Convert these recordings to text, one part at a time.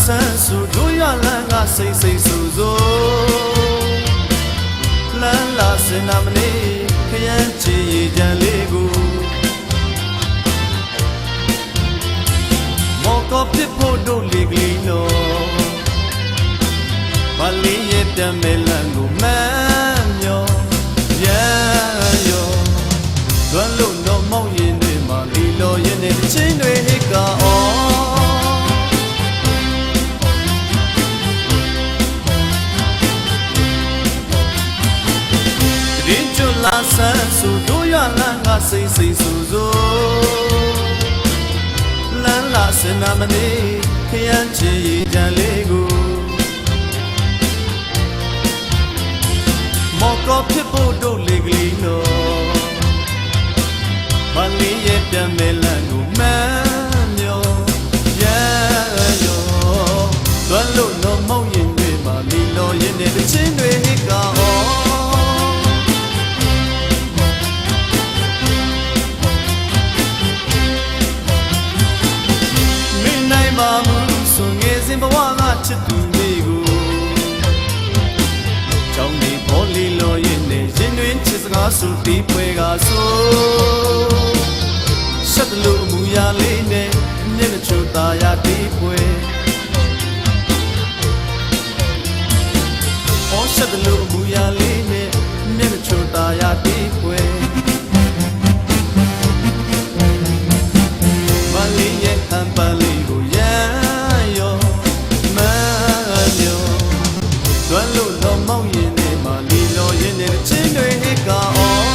ဆန်းစုတို့ရလန်းကစိတ်စိတ်ဆူဆူလန်းလာစင်နာမနေခရမ်းချီရည်ကြံလေးကိုမော်ကောဖြစ်ဖို့တို့လေကလေးလို့ဘာလေးရဲ့တမဲလန်းကိုမမ်းမျောရမ်းရောလွမ်းလို့တော့မောက်ရင်တွေမှာလီလောရင်တဲ့ချင်းတွေဟိကအောလာဆန်းစုတို့ရလန်းကစိတ်စိတ်ဆူဆူလန်းလာစင်နာမနေခရမ်းချီရည်ကြံလေးကိုမော်ကောဖြစ်ဖို့တို့လေကလေးလို့ဘာလေးရဲ့ပြန်မဲလန်းကိုမမ်းမျောရမ်းရောလွမ်းလို့တော့မောက်ရင်တွေမှာလီလောရင်တဲ့ချင်းတွေဟိကအောဘဝကချစ်သူလေးကိုကြောင်းဒီပေါ်လီလောရင်နဲ့ရင်တွင်ချစ်စကားဆိုတီးပွဲကဆိုရှက်တလို့အမူအရာလေးနဲ့မျက်နှာချိုသာရတီးပွဲအော်ရှက်တလို့အမူအရာလေးနဲ့မျက်နှာချိုသာရတီးပွဲမလေးရဲ့အန်ပါလေးကိုရမ်းရောလွမ်းလို့တော့မောက်ရင်နဲ့မှလီလောရင်နဲ့ချင်းတွေဟိကအော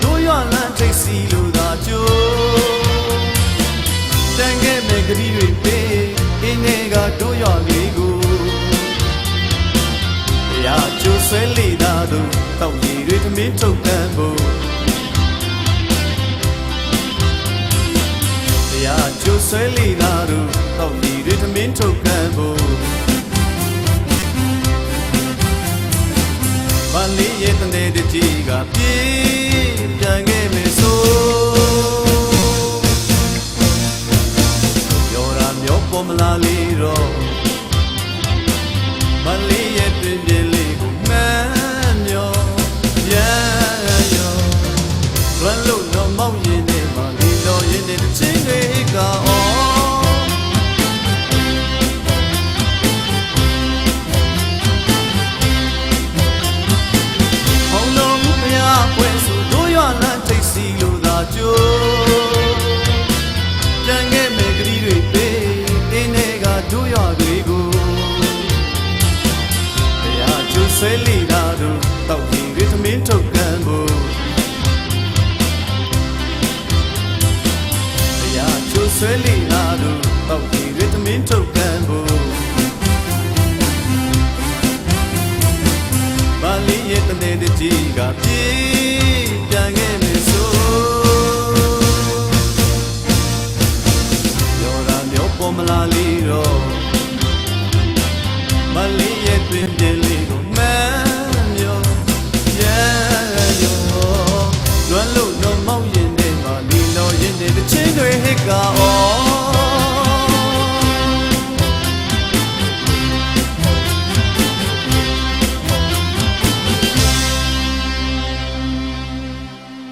တို့ရလန်းထိတ်စီလို့သာကြိုးတန်ခဲ့မဲ့ကလေးတွေပေးအင်းငယ်ကတို့ရလေးကိုရာကျိုးဆွဲလေသာတို့တောက်ရည်တွေသမင်းထုတ်တန်းဖို့ရာကျိုးဆွဲလေသာတို့တောက်ရည်တွေသမင်းထုတ်တန်းဖို့ဘာလေးရဲ့တနေ့တကြီးကပြေးပြန်ခဲ့မယ်ဆိုရော်ရာမျိုးပေါ်မလာလေတော့ဘာလေးရဲ့ပြင်းပြင်းလေးကိုမမ်းမျောရမ်းရောလွမ်းလို့တော့မောက်ရင်နဲ့မှလီလောရင်နဲ့ချင်းတွေကအောစီလိုသာကြိုးတန်ခဲ့မဲ့ကလေးတွေပေးတင်းနေကတို့ရကလေးကိုတရားကျိုးဆွဲလေတာတို့တောက်ရည်တွေသမင်းထုတ်ကန်ဖို့တရားကျိုးဆွဲလေတာတို့တောက်ရည်တွေသမင်းထုတ်ကန်ဖို့ဘာလေးရဲ့တနေ့တကြီးကပြေးပြန်ခဲ့မယ်ပေါ်မလာလေတော့မလေးရဲ့တွင်ပြင်းလေးကိုမမ်းမျောရမ်းရောလွမ်းလို့တော့မောက်ရင်နဲ့မှလီလောရင်နဲ့ချင်းတွေဟိကအော